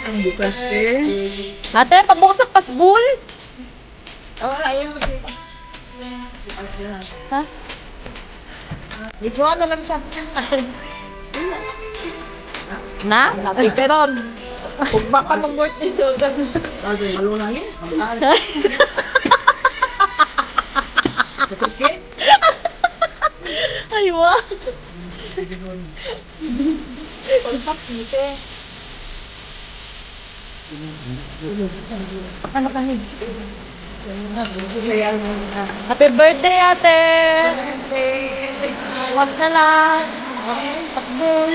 Ang bukas eh. Ate, pabuksak pasbul. Oh, ayaw. Ha? Ito na lang siya. Na? Peron. Kung baka mag-birthday siya. Ay, halo na yun. Ay, wa. Kontak dito. Ano ka needs? Happy birthday, ate. Wag na lang. Pasbul.